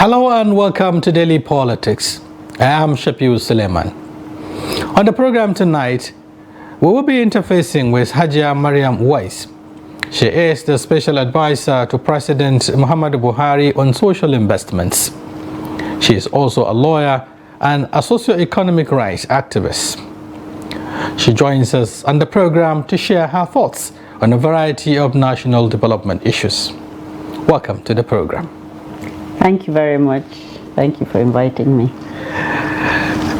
Hello and welcome to Daily Politics. I am Shafiu Suleiman. On the program tonight, we will be interfacing with Hajia Mariam Weiss. She is the special advisor to President Muhammadu Buhari on social investments. She is also a lawyer and a socio-economic rights activist. She joins us on the program to share her thoughts on a variety of national development issues. Welcome to the program. Thank you very much. Thank you for inviting me.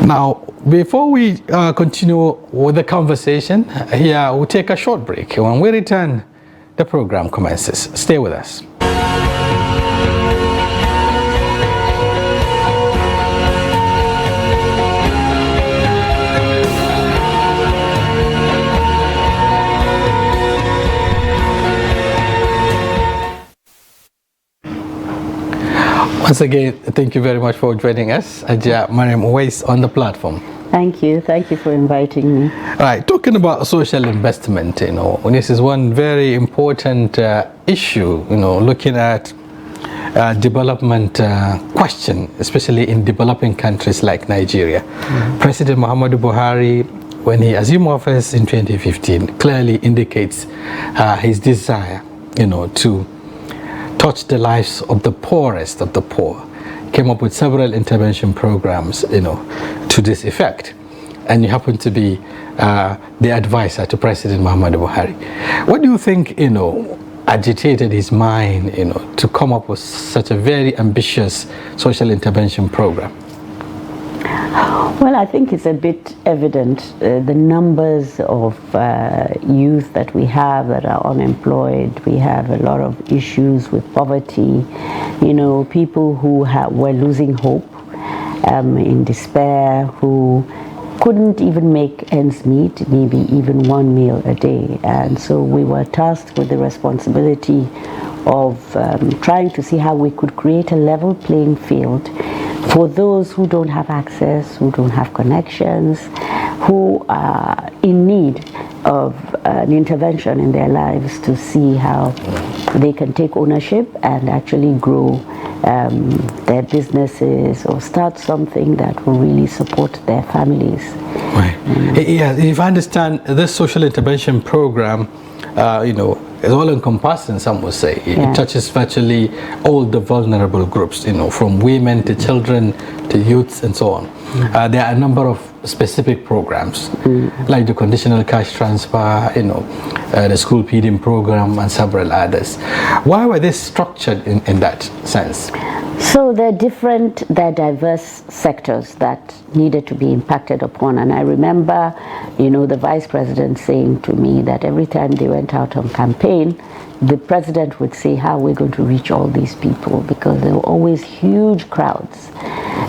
Now, before we continue with the conversation, here we'll take a short break. When we return, the program commences. Stay with us. Once again, thank you very much for joining us, Hajia Mariam Weiss, on the platform. Thank you. Thank you for inviting me. All right, talking about social investment, this is one very important issue, looking at development question, especially in developing countries like Nigeria. President Muhammadu Buhari, when he assumed office in 2015, clearly indicates his desire, to touch the lives of the poorest of the poor. Came up with several intervention programs, to this effect. And you happen to be the advisor to President Muhammadu Buhari. What do you think, agitated his mind, to come up with such a very ambitious social intervention program? Well, I think it's a bit evident the numbers of youth that we have that are unemployed. We have a lot of issues with poverty. People who were losing hope, in despair, who couldn't even make ends meet, maybe even one meal a day. And so we were tasked with the responsibility of trying to see how we could create a level playing field for those who don't have access, who don't have connections, who are in need of an intervention in their lives to see how they can take ownership and actually grow their businesses or start something that will really support their families. Right. Yeah, if I understand, this social intervention program, is all-encompassing, some would say. It touches virtually all the vulnerable groups, from women to children to youths and so on. There are a number of specific programs, like the conditional cash transfer, the school feeding program, and several others. Why were they structured in that sense? So they're diverse sectors that needed to be impacted upon. And I remember, the vice president saying to me that every time they went out on campaign, the president would say, how are we going to reach all these people? Because there were always huge crowds,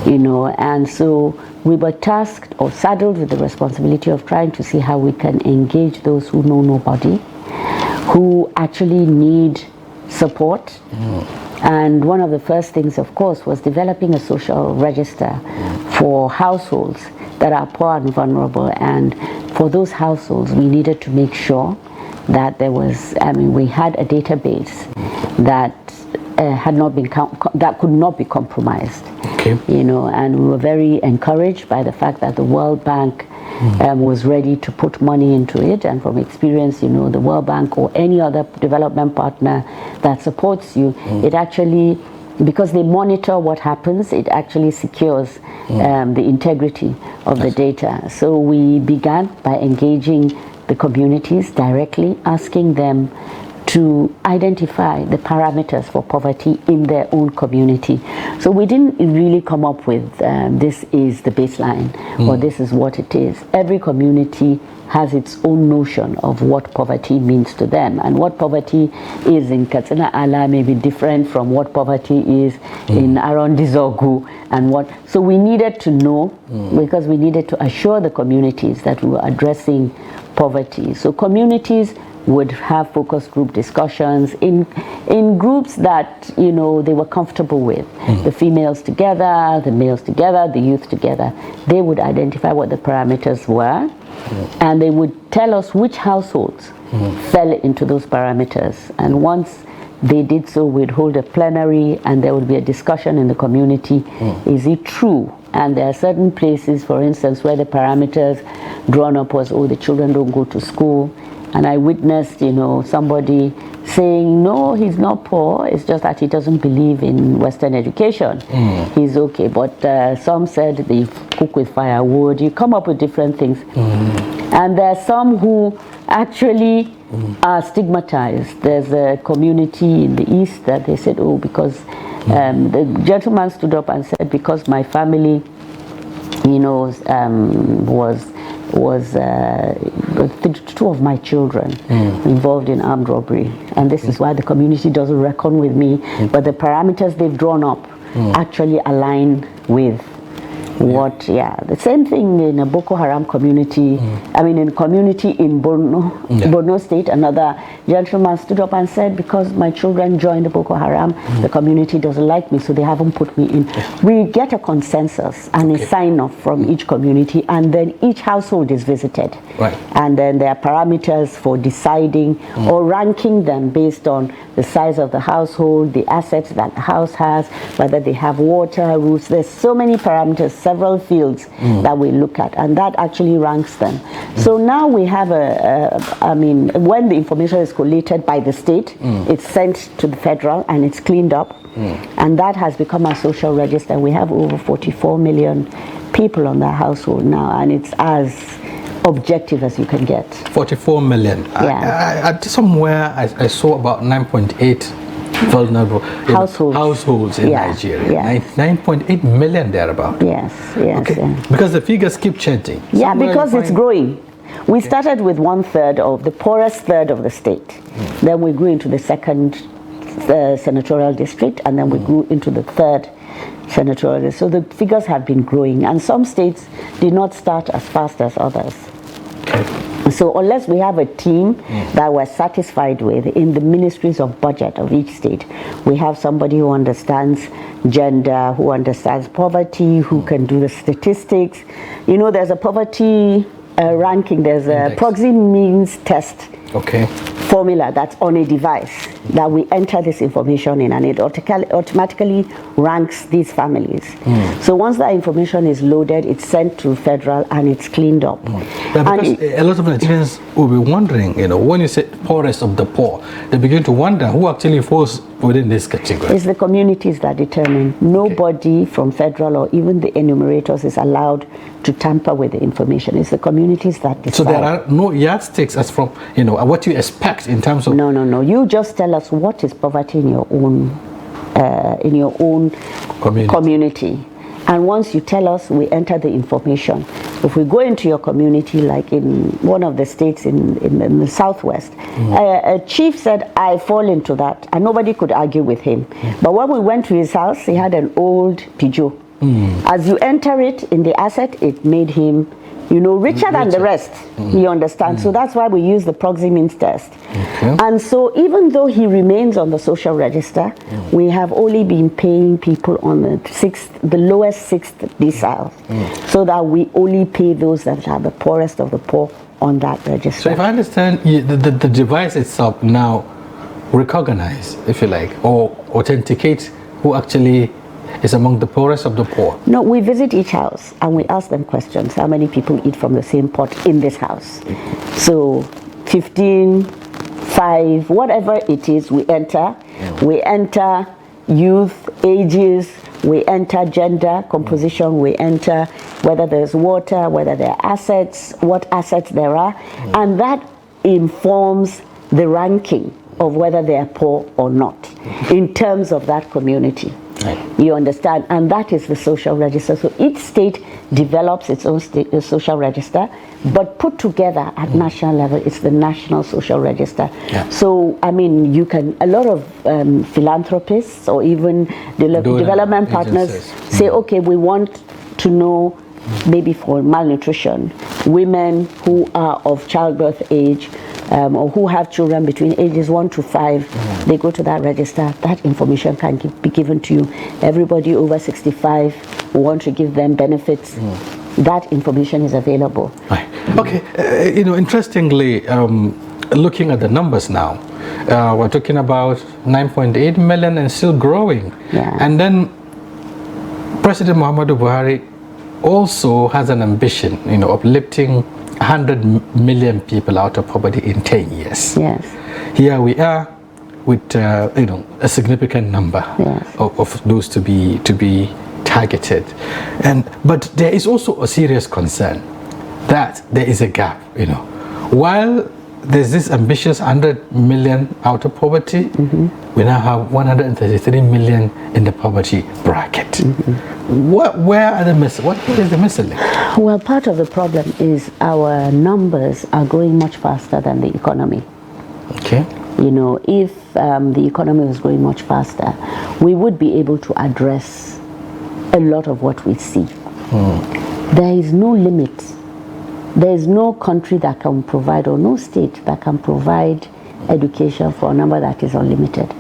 and so we were tasked or saddled with the responsibility of trying to see how we can engage those who know nobody, who actually need support. And one of the first things, of course, was developing a social register for households that are poor and vulnerable. And for those households, we needed to make sure that there was, we had a database that that could not be compromised. Okay. And we were very encouraged by the fact that the World Bank was ready to put money into it. And from experience, the World Bank or any other development partner that supports you, it actually, because they monitor what happens, it actually secures the integrity of the data. So we began by engaging the communities directly, asking them to identify the parameters for poverty in their own community. So we didn't really come up with this is the baseline or this is what it is. Every community has its own notion of what poverty means to them, and what poverty is in Katsina Ala may be different from what poverty is in Arondizogu and what. So we needed to know because we needed to assure the communities that we were addressing poverty. So communities would have focus group discussions in groups that they were comfortable with. The females together, the males together, the youth together. They would identify what the parameters were, and they would tell us which households fell into those parameters. And once they did so, we'd hold a plenary and there would be a discussion in the community. Is it true? And there are certain places, for instance, where the parameters drawn up was, oh, the children don't go to school. And I witnessed, somebody saying, no, he's not poor, it's just that he doesn't believe in Western education. He's okay. But some said they cook with firewood. You come up with different things. And there are some who actually are stigmatized. There's a community in the East that they said, oh, because the gentleman stood up and said, because my family, was two of my children involved in armed robbery, and this is why the community doesn't reckon with me, but the parameters they've drawn up actually align with what, the same thing in a Boko Haram community. I mean, in a community in Borno State, another gentleman stood up and said, because my children joined the Boko Haram, the community doesn't like me, so they haven't put me in. We get a consensus and a sign-off from each community, and then each household is visited. And then there are parameters for deciding or ranking them based on the size of the household, the assets that the house has, whether they have water, roofs. There's so many parameters, several fields that we look at, and that actually ranks them. So now we have when the information is collated by the state, it's sent to the federal and it's cleaned up, and that has become a social register. We have over 44 million people on that household now, and it's as objective as you can get. 44 million. Somewhere I saw about 9.8 vulnerable households in Nigeria. 9.8 million thereabout. Yes. Because the figures keep changing. Because it's growing. We started with 1/3 of the poorest third of the state. Then we grew into the second senatorial district, and then we grew into the third senatorial district. So the figures have been growing, and some states did not start as fast as others. So unless we have a team that we're satisfied with in the ministries of budget of each state, we have somebody who understands gender, who understands poverty, who can do the statistics. There's a poverty ranking, there's a proxy means test formula that's on a device that we enter this information in, and it automatically ranks these families. So once that information is loaded, it's sent to federal and it's cleaned up. Because a lot of Nigerians will be wondering, when you say poorest of the poor, they begin to wonder who actually falls within this category. It's the communities that determine. Nobody from federal or even the enumerators is allowed to tamper with the information. It's the communities that decide. So there are no yardsticks as from what you expect in terms of. No. You just tell us what is poverty in your own community. And once you tell us, we enter the information. If we go into your community, like in one of the states in the southwest, a chief said, I fall into that, and nobody could argue with him. But when we went to his house, he had an old Peugeot. As you enter it in the asset, it made him richer than the rest. You understand? So that's why we use the proxy means test. And so even though he remains on the social register, we have only been paying people on the lowest sixth decile, so that we only pay those that are the poorest of the poor on that register. So if I understand, the device itself now recognize, if you like, or authenticate who actually is among the poorest of the poor. No, we visit each house and we ask them questions. How many people eat from the same pot in this house? So 15, 5, whatever it is, we enter. We enter youth, ages, we enter gender, composition, we enter whether there's water, whether there are assets, what assets there are. And that informs the ranking of whether they are poor or not in terms of that community. You understand? And that is the social register. So each state develops its own social register, but put together at national level, it's the national social register. So, a lot of philanthropists or even development partners say, okay, we want to know, maybe for malnutrition, women who are of childbirth age, or who have children between ages 1 to 5, they go to that register. That information can be given to you. Everybody over 65, we want to give them benefits. That information is available. Okay, interestingly, looking at the numbers now, we're talking about 9.8 million and still growing. Yeah. And then President Muhammadu Buhari also has an ambition, of lifting 100 million people out of poverty in 10 years. Yes. Here we are with, a significant number of those to be targeted. But there is also a serious concern that there is a gap, While there's this ambitious 100 million out of poverty, we now have 133 million in the poverty bracket. What is the missing link? Well, part of the problem is our numbers are growing much faster than the economy. Okay. If the economy was growing much faster, we would be able to address a lot of what we see. There is no limit. There is no country that can provide, or no state that can provide education for a number that is unlimited.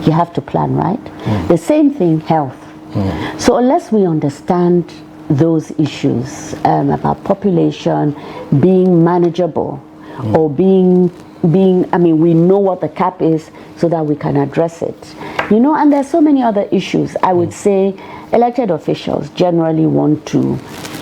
You have to plan, right? The same thing, health. So unless we understand those issues about population being manageable, or being, we know what the cap is so that we can address it. And there's so many other issues. I would say elected officials generally want to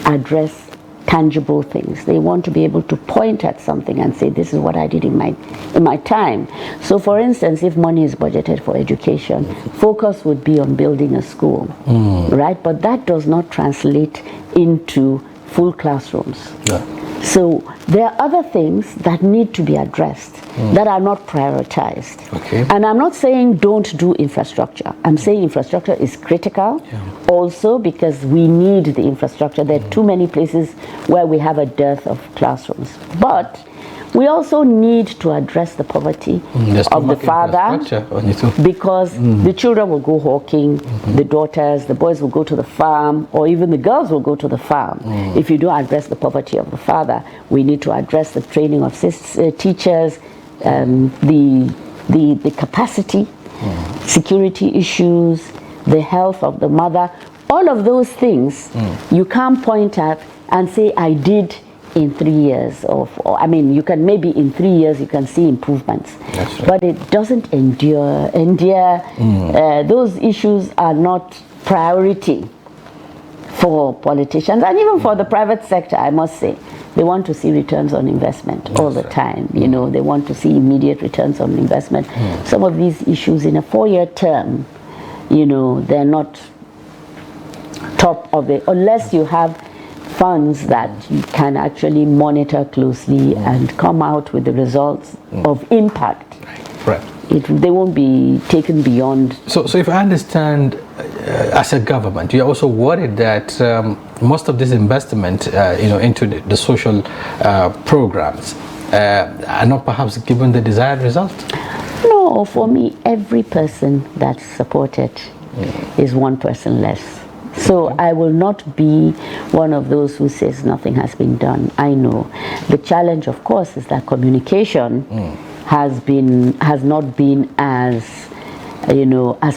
address tangible things. They want to be able to point at something and say, this is what I did in my time. So for instance, if money is budgeted for education, focus would be on building a school, right? But that does not translate into full classrooms. Yeah. So there are other things that need to be addressed that are not prioritized. Okay. And I'm not saying don't do infrastructure. I'm saying infrastructure is critical also because we need the infrastructure. There are too many places where we have a dearth of classrooms. But we also need to address the poverty of the father, because the children will go hawking, the daughters, the boys will go to the farm, or even the girls will go to the farm. If you don't address the poverty of the father, we need to address the training of teachers, the capacity, security issues, the health of the mother. All of those things you can't point at and say, I did in 3 years you can maybe in 3 years you can see improvements. That's right. But it doesn't endure. Those issues are not priority for politicians and even for the private sector. I must say, they want to see returns on investment all the time. They want to see immediate returns on investment. Some of these issues in a 4-year term, they're not top of it unless you have funds that you can actually monitor closely and come out with the results of impact. Right. They won't be taken beyond. So if I understand, as a government, you're also worried that most of this investment, into the social programs are not perhaps given the desired result? No, for me, every person that's supported is one person less. So I will not be one of those who says nothing has been done. I know. The challenge, of course, is that communication has not been as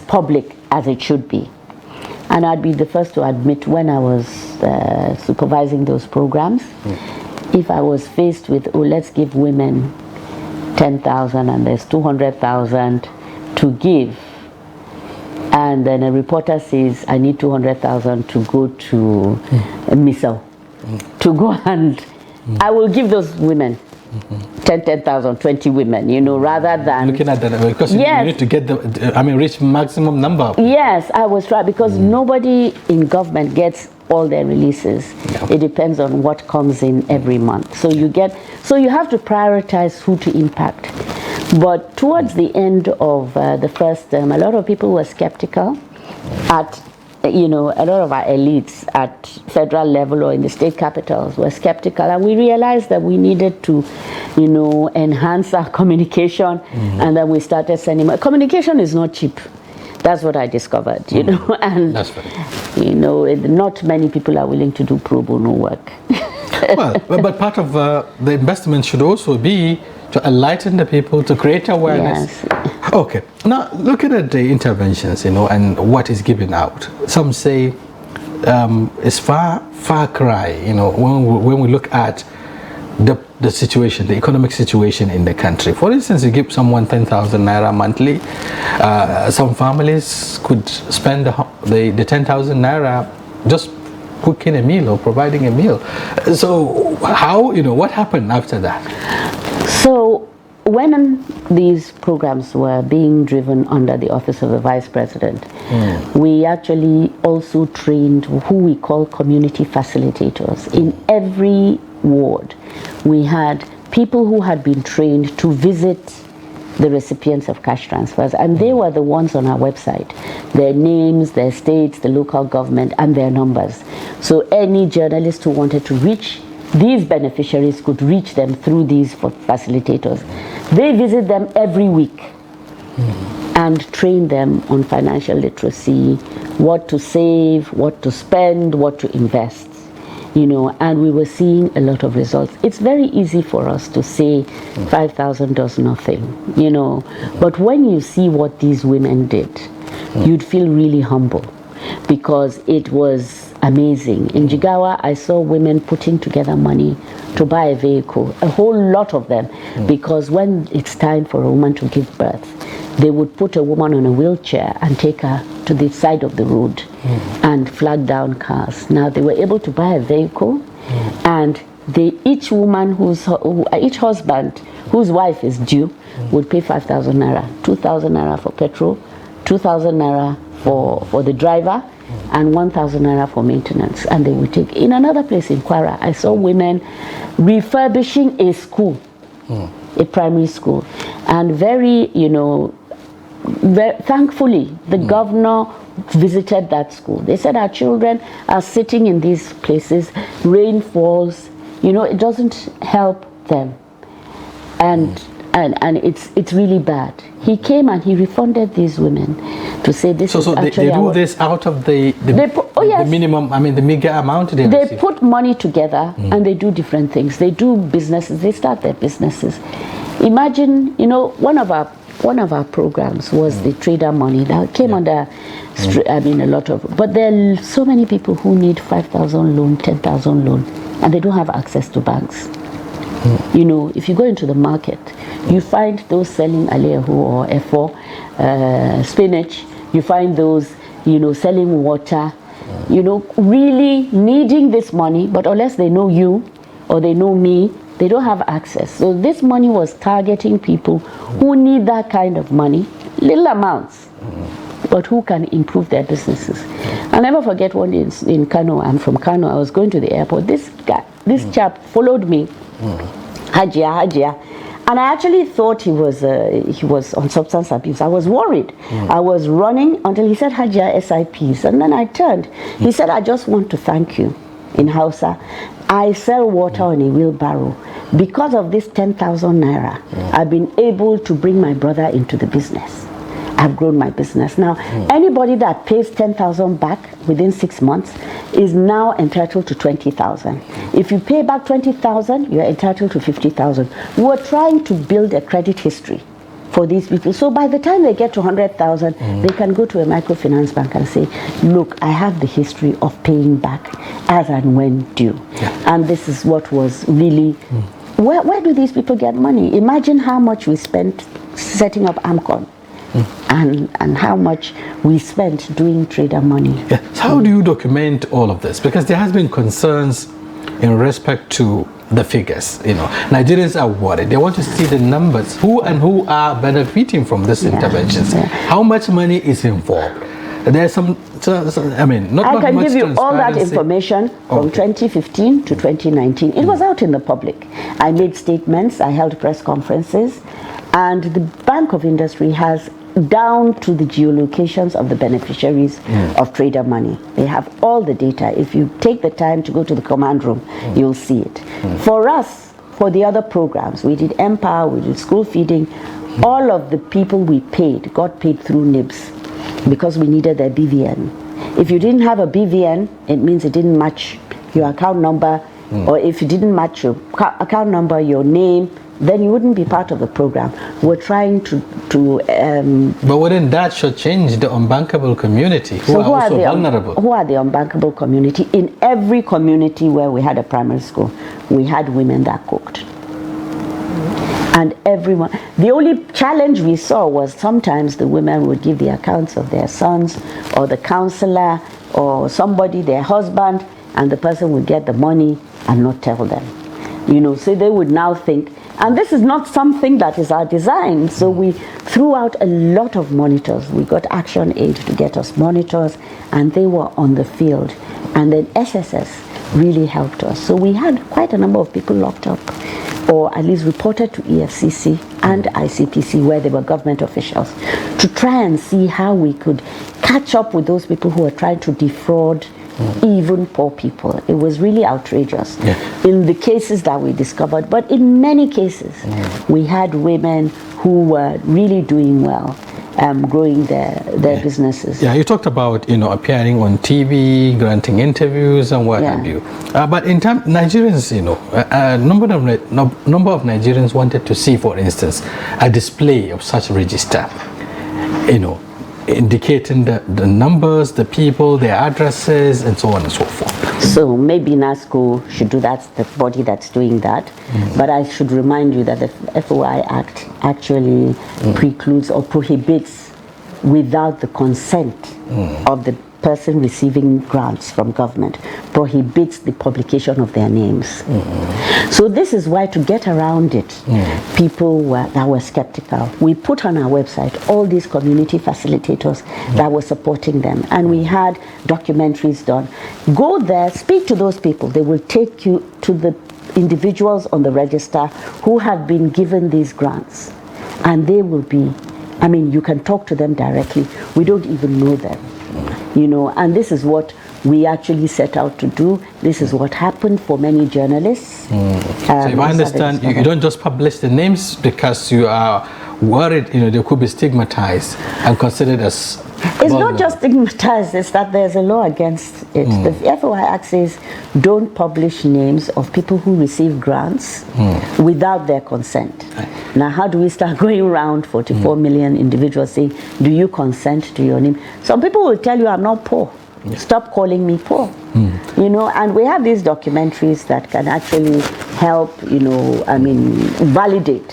public as it should be. And I'd be the first to admit, when I was supervising those programs, if I was faced with, let's give women 10,000 and there's 200,000 to give, and then a reporter says, I need 200,000 to go to Misau, to go and I will give those women 10,000, 20 women, rather than looking at that, because you need to get reach maximum number. Yes, I was right, because nobody in government gets all their releases. It depends on what comes in every month. So you have to prioritize who to impact. But towards the end of the first term, a lot of people were skeptical at, a lot of our elites at federal level or in the state capitals were skeptical, and we realized that we needed to, enhance our communication, and then we started sending. Communication is not cheap. That's what I discovered, and that's right. Not many people are willing to do pro bono work. but part of the investment should also be to enlighten the people, to create awareness. Yes. Okay. Now, looking at the interventions, and what is given out, some say it's far cry, when we look at the the situation, the economic situation in the country. For instance, you give someone 10,000 naira monthly. Some families could spend the 10,000 naira just cooking a meal or providing a meal. So how, what happened after that? So when these programs were being driven under the office of the vice president, we actually also trained who we call community facilitators. In every ward, we had people who had been trained to visit the recipients of cash transfers, and they were the ones on our website, their names, their states, the local government, and their numbers. So any journalist who wanted to reach these beneficiaries could reach them through these facilitators. They visit them every week and train them on financial literacy, what to save, what to spend, what to invest. And we were seeing a lot of results. It's very easy for us to say 5,000 does nothing, but when you see what these women did, you'd feel really humble, because it was amazing. In Jigawa, I saw women putting together money to buy a vehicle, a whole lot of them, because when it's time for a woman to give birth, they would put a woman on a wheelchair and take her to the side of the road and flag down cars. Now they were able to buy a vehicle, and each woman each husband whose wife is due would pay 5,000 naira, 2,000 naira for petrol, 2,000 naira for the driver, and 1,000 naira for maintenance. And they would take. In another place in Kwara, I saw women refurbishing a school, a primary school, and very thankfully, the governor visited that school. They said our children are sitting in these places, rain falls, it doesn't help them, and it's really bad. He came and he refunded these women to say this is actually. So they do this out of the minimum, the meager amount they receive. Put money together and they do different things. They do businesses. They start their businesses. Imagine, one of our programs was the trader money that came under, a lot of, but there are so many people who need 5,000 loan, 10,000 loan, and they don't have access to banks. If you go into the market, you find those selling alehu or efo, spinach, you find those, selling water, really needing this money, but unless they know you or they know me, they don't have access. So this money was targeting people who need that kind of money, little amounts, but who can improve their businesses. I'll never forget one day in Kano. I'm from Kano. I was going to the airport. This chap followed me, Hajia, and I actually thought he was on substance abuse. I was worried. I was running until he said Hajia SIPs, and then I turned. He said, "I just want to thank you." In Hausa, I sell water on a wheelbarrow. Because of this 10,000 naira, I've been able to bring my brother into the business. I've grown my business. Now, anybody that pays 10,000 back within 6 months is now entitled to 20,000. If you pay back 20,000, you're entitled to 50,000. We're trying to build a credit history for these people. So by the time they get to 100,000, they can go to a microfinance bank and say, look, I have the history of paying back as and when due. And this is what was really, where do these people get money? Imagine how much we spent setting up AMCON. And how much we spent doing trader money. So how do you document all of this? Because there has been concerns in respect to the figures. Nigerians are worried. They want to see the numbers. Who are benefiting from these interventions? How much money is involved? There's I can give you all that information from 2015 to 2019. It was out in the public. I made statements. I held press conferences, and the Bank of Industry has down to the geolocations of the beneficiaries of trader money. They have all the data. If you take the time to go to the command room, you'll see it. For us, for the other programs, we did Empower, we did school feeding, all of the people we paid got paid through NIBS because we needed their BVN. If you didn't have a BVN, it means it didn't match your account number, or if you didn't match your account number, your name, then you wouldn't be part of the program. We're trying to but wouldn't that should change the unbankable community who are also vulnerable? Who are the unbankable community? In every community where we had a primary school, we had women that cooked. And everyone, the only challenge we saw was sometimes the women would give the accounts of their sons or the counselor or somebody, their husband, and the person would get the money and not tell them. So they would now think, and this is not something that is our design. So we threw out a lot of monitors. We got Action Aid to get us monitors, and they were on the field. And then SSS really helped us. So we had quite a number of people locked up, or at least reported to EFCC and ICPC, where they were government officials, to try and see how we could catch up with those people who were trying to defraud even poor people. It was really outrageous in the cases that we discovered, but in many cases we had women who were really doing well, growing their businesses. Yeah, you talked about appearing on TV, granting interviews and what have you. But in terms Nigerians, a number of Nigerians wanted to see, for instance, a display of such register, indicating the numbers, the people, their addresses, and so on and so forth. So maybe NASCO should do that, the body that's doing that. But I should remind you that the FOI Act actually precludes or prohibits, without the consent of the person receiving grants from government, prohibits the publication of their names. So this is why, to get around it, people that were skeptical, we put on our website all these community facilitators that were supporting them, and we had documentaries done. Go there, speak to those people. They will take you to the individuals on the register who have been given these grants, and they will be, you can talk to them directly. We don't even know them. And this is what we actually set out to do. This is what happened for many journalists. So if I understand, you don't just publish the names because you are worried, they could be stigmatized and considered as It's not just stigmatized, it's that there's a law against it. The FOI Act says don't publish names of people who receive grants without their consent. Now, how do we start going around 44 million individuals saying, do you consent to your name? Some people will tell you, I'm not poor. Stop calling me poor. And we have these documentaries that can actually help, validate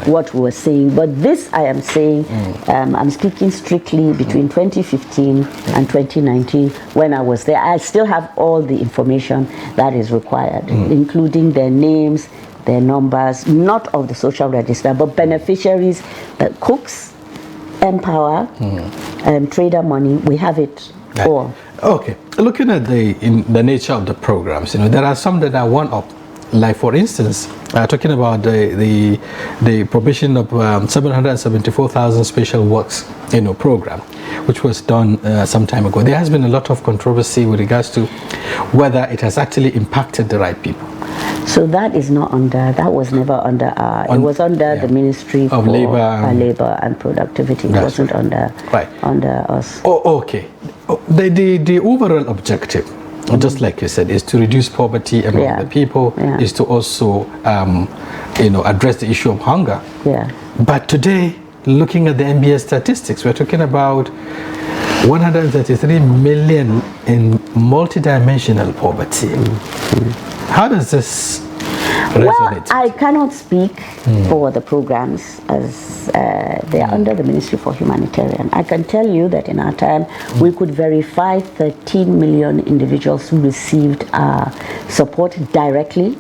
what we were saying. But this I am saying, I'm speaking strictly between 2015 and 2019 when I was there. I still have all the information that is required, including their names, their numbers, not of the social register, but beneficiaries, cooks, Empower, Trader Money. We have it all. Okay, looking at the nature of the programs, there are some that are one-up. Like, for instance, talking about the provision of 774,000 special works, program, which was done some time ago. There has been a lot of controversy with regards to whether it has actually impacted the right people. So that is not under, that was never under it was under the Ministry of for Labor and Productivity. It wasn't under us. Oh, okay. The overall objective, just like you said, is to reduce poverty among the people, is to also, address the issue of hunger. But today, looking at the NBA statistics, we're talking about 133 million in multidimensional poverty. How does this resonate? Well, I cannot speak for the programs as they are under the Ministry for Humanitarian. I can tell you that in our time, we could verify 13 million individuals who received support directly,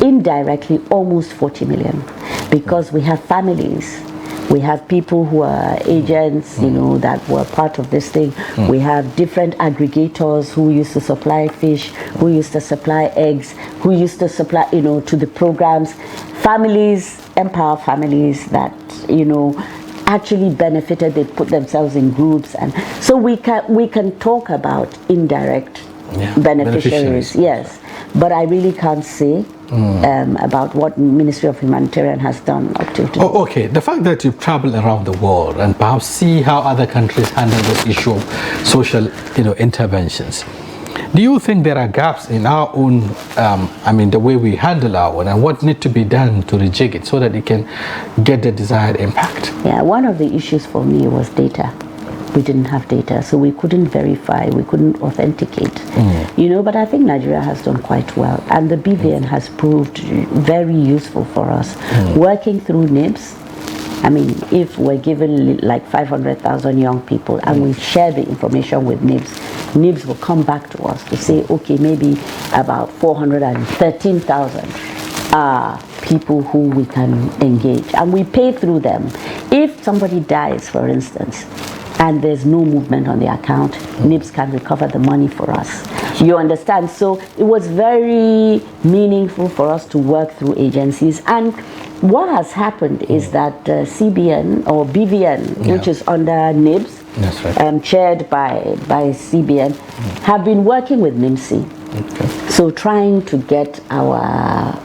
indirectly, almost 40 million, because we have families. We have people who are agents, that were part of this thing. We have different aggregators who used to supply fish, who used to supply eggs, who used to supply, to the programs. Families, Empower families that, actually benefited. They put themselves in groups, and so we can talk about indirect beneficiaries. Yes, but I really can't say about what Ministry of Humanitarian has done up to today. Oh, okay. The fact that you travel around the world and perhaps see how other countries handle this issue of social, interventions. Do you think there are gaps in our own, the way we handle our own, and what needs to be done to rejig it so that it can get the desired impact? Yeah, one of the issues for me was data. we didn't have data, so we couldn't verify, we couldn't authenticate, but I think Nigeria has done quite well, and the BVN has proved very useful for us. Working through NIBS, I mean, if we're given like 500,000 young people and we share the information with NIBS will come back to us to say, okay, maybe about 413,000 are people who we can engage, and we pay through them. If somebody dies, for instance, and there's no movement on the account, NIBS can recover the money for us. You understand? So it was very meaningful for us to work through agencies. And what has happened is that CBN or BVN, which is under NIBS, that's right, chaired by CBN, have been working with NIMSI. Okay. So trying to get our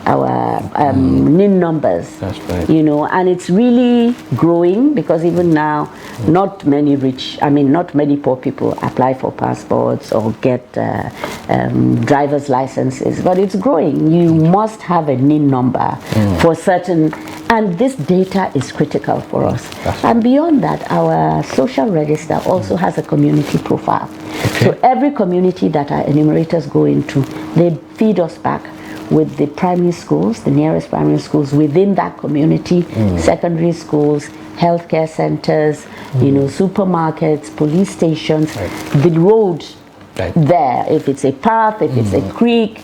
NIN numbers, that's right, and it's really growing, because even now, not many poor people apply for passports or get driver's licenses, but it's growing. You must have a NIN number for certain, and this data is critical for us. Right. And beyond that, our social register also has a community profile. Okay. So every community that our enumerators go into, they feed us back with the primary schools, the nearest primary schools within that community, secondary schools, healthcare centers, supermarkets, police stations, the road there, if it's a path, if it's a creek,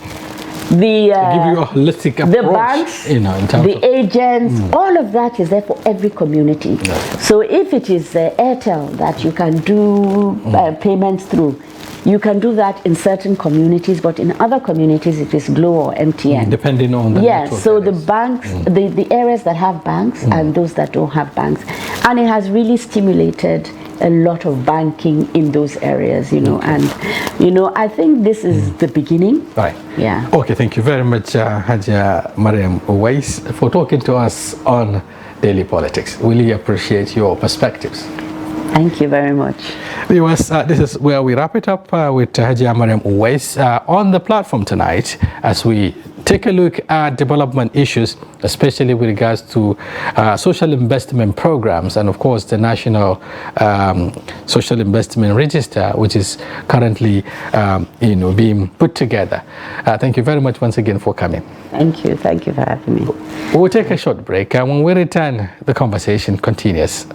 give you a holistic approach, the banks, in terms the of agents, all of that is there for every community. So if it is Airtel that you can do payments through, you can do that in certain communities, but in other communities it is Glo or MTN. Depending on the network. So the banks, the areas that have banks and those that don't have banks. And it has really stimulated a lot of banking in those areas, and I think this is the beginning. Right. Yeah. Okay, thank you very much, Haja Mariam Uwais, for talking to us on Daily Politics. Really appreciate your perspectives. Thank you very much. Viewers, this is where we wrap it up with Haja Mariam Uwais on the platform tonight, as we take a look at development issues, especially with regards to social investment programs, and of course the National Social Investment Register, which is currently being put together. Thank you very much once again for coming. Thank you for having me. We'll take a short break, and when we return, the conversation continues.